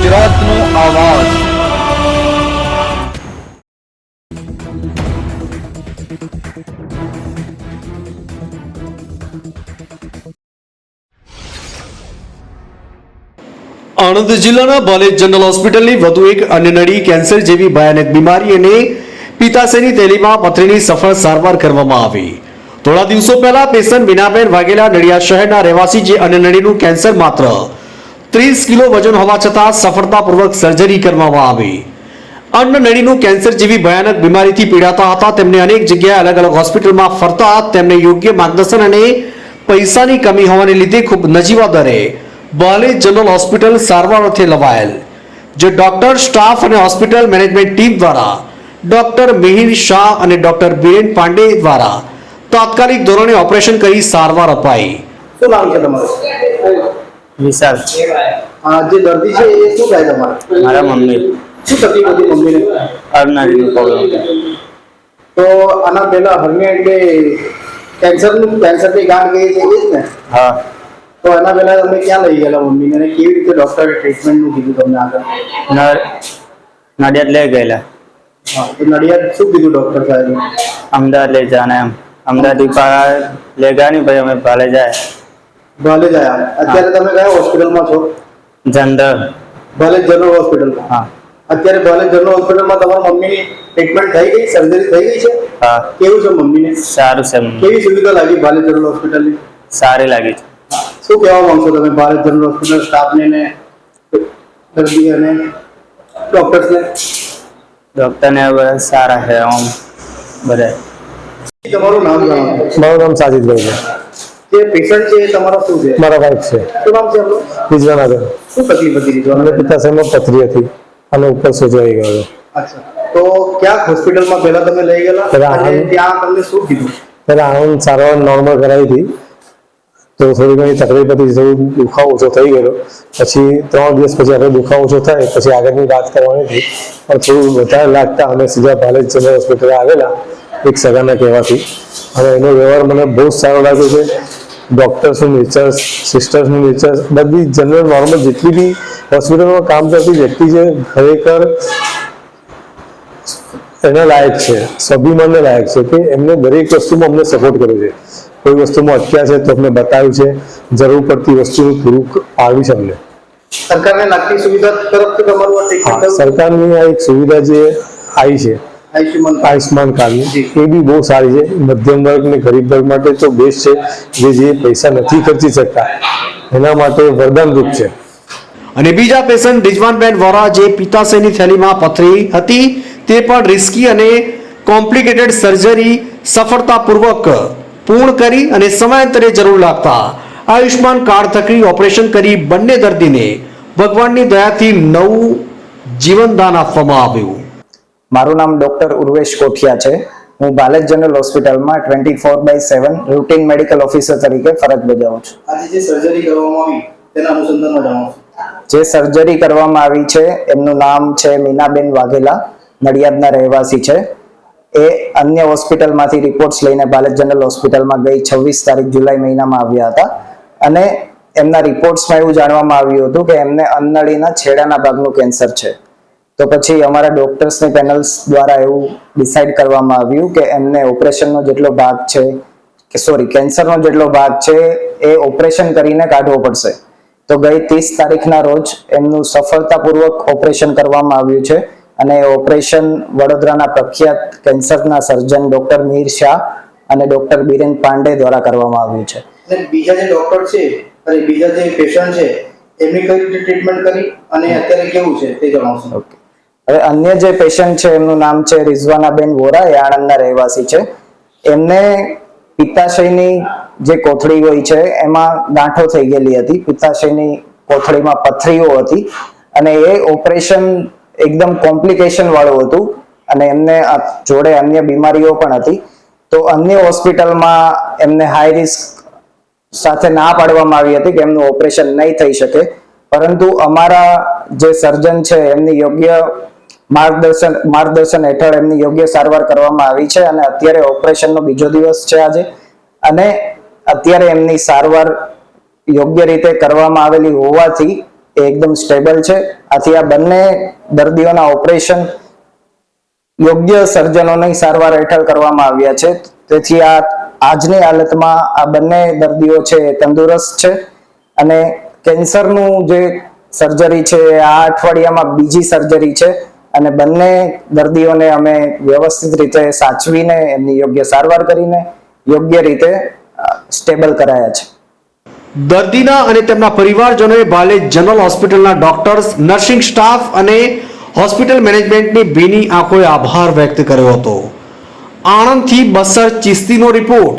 ગુજરાતનો આવાજ। આણંદ જિલ્લાના બાલેજ જનરલ હોસ્પિટલની વધુ એક અન્નનળી કેન્સર જેવી ભયાનક બીમારી અને પિત્તાશયની થેલીમાં પથરીની સફળ સારવાર કરવામાં આવી। થોડા દિવસો પહેલા પેશન્ટ મીનાબેન વાઘેલા નડિયાદ શહેરના રહેવાસી જે અન્નનળીનું કેન્સર માત્ર 30 કિલો વજન હોવા છતાં સફળતાપૂર્વક સર્જરી કરવામાં આવી। અન્નનળીનું કેન્સર જેવી ભયાનક બીમારીથી પીડાતા હતા। તેમને અનેક જગ્યાએ અલગ અલગ હોસ્પિટલમાં ફરતા તેમને યોગ્ય માર્ગદર્શન અને પૈસાની કમી હોવાને લીધે ખૂબ નજીવા દરે બાલેજ જનરલ હોસ્પિટલ સારવાર અર્થે લવાયેલ, જે ડોક્ટર, સ્ટાફ અને હોસ્પિટલ મેનેજમેન્ટ ટીમ દ્વારા ડોક્ટર મિહિર શાહ અને ડોક્ટર બીરેન પાંડે દ્વારા તાત્કાલિક ધોરણે ઓપરેશન કરી સારવાર અપાઈ। શું નામ છે તમારું? વિશાલ। જે દર્દી છે એ શું થાય તમારે? મારા મમ્મી શું તકલીફ હતી મમ્મીને? અર્નાળીનો પ્રોબ્લેમ હતો। તો આના પહેલા હર્નિયા એટલે કેન્સરની ગાંઠ ગઈ છે એ જ ને? હા। તો એના પહેલા તમે ક્યાં લઈ ગયેલા મમ્મીને અને કેવી રીતે ડોક્ટરે ટ્રીટમેન્ટનું કીધું તમને આગળ? નડિયાદ લઈ ગયેલા। હા, તો નડિયાદ શું કીધું ડોક્ટર સાહેબે? અમદાવાદ લઈ જવાના એમ। અમદાવાદ લઈ ગયા નહીં, પછી અમે ભાલે જાય। ભાલે ગયા। અત્યારે તમે કયા હોસ્પિટલમાં છો? જનરલ। ભાલે જનરલ હોસ્પિટલમાં? હા। અત્યારે ભાલે જનરલ હોસ્પિટલમાં તમારા મમ્મીની ટ્રીટમેન્ટ થઈ ગઈ, સર્જરી થઈ ગઈ છે? હા। કેવું છે મમ્મીને? સારું છે મમ્મી। કેવી સુવિધા લાગી ભાલે જનરલ હોસ્પિટલની? સારી લાગી છે। શું કહેવા માંગશો તમે ભારત જનરલ હોસ્પિટલ સ્ટાફને ને દર્દી અને ડોક્ટર્સને? ડોક્ટરને બધા સારા છે આમ બધા। તમારું નામ જણાવો। મારું નામ સાજિદભાઈ છે। જે પેશન્ટ છે એ તમારો શું છે? મારા વાઈફ છે। શું નામ છે એમનું? રિઝવાના। શું તકલીફ હતી અમને રિઝવાના? પિત્તાશયમાં પથરી હતી અને ઉપર સોજો આવી ગયો હતો। અચ્છા, તો ક્યાં હોસ્પિટલમાં પહેલા તમે લઈ ગયેલા અને ત્યાં તમને શું કીધું? પહેલા આણંદ સારવાર નોર્મલ કરાવી હતી, તો થોડી ઘણી તકલીફ હતી, થોડું દુખાવો ઓછો થઈ ગયો। પછી 3 દિવસ પછી આપણે દુખાવો ઓછો થાય પછી આગળની વાત કરવાની હતી, પણ થોડું વધારે લાગતા અમે સીધા બાલેજ જનરલ હોસ્પિટલ આવેલા એક સગાના કહેવાથી, અને એનો વ્યવહાર મને બહુ જ સારો લાગ્યો છે। ડૉક્ટર્સનું નેચર, સિસ્ટર્સનું નેચર, બધી જનરલ નોર્મલ જેટલી બી હોસ્પિટલમાં કામ કરતી વ્યક્તિ છે ખરેખર એના લાયક છે, સ્વાભિમાનને લાયક છે કે એમને દરેક વસ્તુમાં અમને સપોર્ટ કર્યો છે। કોઈ વસ્તુમાં અટક્યા છે તો અમને બતાવ્યું છે, જરૂર પડતી વસ્તુ પૂરું આવ્યું છે અમને। સરકારને લાગતી સુવિધા તરફથી તમારું આ ટ્રીટમેન્ટ હા, સરકારની આ એક સુવિધા જે આવી છે આયુષ્માન કાર્ડની, એ બી બહુ સારી છે। મધ્યમ વર્ગ ને ગરીબ વર્ગ માટે તો બેસ્ટ છે, જે પૈસા નથી ખર્ચી શકતા એના માટે વરદાનરૂપ છે। અને બીજા પેશન્ટ રિઝવાનબેન વોરા જે પિત્તાશયની થેલીમાં પથરી હતી, તે પણ રિસ્કી અને કોમ્પ્લિકેટેડ સર્જરી સફળતાપૂર્વક પૂર્ણ કરી અને સમયાંતરે જરૂર લાગતા આયુષ્માન કાર્ડ થકી ઓપરેશન કરી બંને દર્દીને ભગવાનની દયાથી નવું જીવનદાન આપવામાં આવ્યું। મારું નામ ડોક્ટર ઉર્વેશ કોઠિયા છે। હું બાલેજ જનરલ હોસ્પિટલમાં 24/7 રૂટીન મેડિકલ ઓફિસર તરીકે ફરજ બજાવું છું। આજે જે સર્જરી કરવામાં આવી તેના અનુસંધાનમાં જણાવો। જે સર્જરી કરવામાં આવી છે એમનું નામ છે મીનાબેન વાઘેલા, નડિયાદના રહેવાસી છે। એ અન્ય હોસ્પિટલમાંથી રિપોર્ટ્સ લઈને બાલેજ જનરલ હોસ્પિટલમાં ગઈ 26 તારીખ જુલાઈ મહિનામાં આવ્યા હતા, અને એમના રિપોર્ટ્સમાં એવું જાણવામાં આવ્યું હતું કે એમને અન્નનળીના છેડાના ભાગનું કેન્સર છે। તો પછી અમારા ડોક્ટર્સની પેનલ્સ દ્વારા એવું ડિસાઇડ કરવામાં આવ્યું કે એમને ઓપરેશનનો જેટલો ભાગ છે કેન્સરનો જેટલો ભાગ છે એ ઓપરેશન કરીને કાઢવો પડશે। તો ગઈ 30 તારીખના રોજ એમનું સફળતાપૂર્વક ઓપરેશન કરવામાં આવ્યું છે, અને ઓપરેશન વડોદરાના પ્રખ્યાત કેન્સરના સર્જન ડોક્ટર મિહિર શાહ અને ડોક્ટર બીરેન પાંડે દ્વારા કરવામાં આવ્યું છે। બીજા જે ડોક્ટર છે અને બીજા જે પેશન્ટ છે એમની કઈ રીતે ટ્રીટમેન્ટ કરી અને અત્યારે કેવું છે તે જણાવશો? ઓકે, હવે અન્ય જે પેશન્ટ છે એમનું નામ છે રિઝવાનાબેન વોરા, એ આણંદના રહેવાસી છે। એમને પિત્તાશયની જે કોથળી હોય છે એમાં ગાંઠો થઈ ગયેલી હતી, પિત્તાશયની કોથળીમાં પથરીઓ હતી, અને એ ઓપરેશન એકદમ કોમ્પ્લિકેશન વાળું હતું, અને એમને જોડે અન્ય બીમારીઓ પણ હતી। તો અન્ય હોસ્પિટલમાં એમને હાઈ રિસ્ક સાથે ના પાડવામાં આવી હતી કે એમનું ઓપરેશન નહીં થઈ શકે, પરંતુ અમારા જે સર્જન છે એમની યોગ્ય માર્ગદર્શન હેઠળ એમની યોગ્ય સારવાર કરવામાં આવી છે, અને અત્યારે ઓપરેશનનો બીજો દિવસ છે આજે, અને અત્યારે એમની સારવાર યોગ્ય રીતે કરવામાં આવેલી હોવાથી એ એકદમ સ્ટેબલ છે. આથી આ બંને દર્દીઓના ઓપરેશન યોગ્ય સર્જનોની સારવાર હેઠળ કરવામાં આવ્યા છે. તેથી આજની હાલતમાં આ બંને દર્દીઓ છે એ તંદુરસ્ત છે અને કેન્સરનું જે સર્જરી છે આ અઠવાડિયામાં બીજી સર્જરી છે અને બંને દર્દીઓને અમે વ્યવસ્થિત રીતે સાચવીને એમની યોગ્ય સારવાર કરીને યોગ્ય રીતે સ્ટેબલ કરાયા છે. દર્દીના અને તેમના પરિવારજનોએ બાલેજ જનરલ હોસ્પિટલના ડોક્ટર્સ, નર્સિંગ સ્ટાફ અને હોસ્પિટલ મેનેજમેન્ટની ભીની આંખોએ આભાર વ્યક્ત કર્યો હતો. આણંદથી બસર ચિસ્તીનો રિપોર્ટ.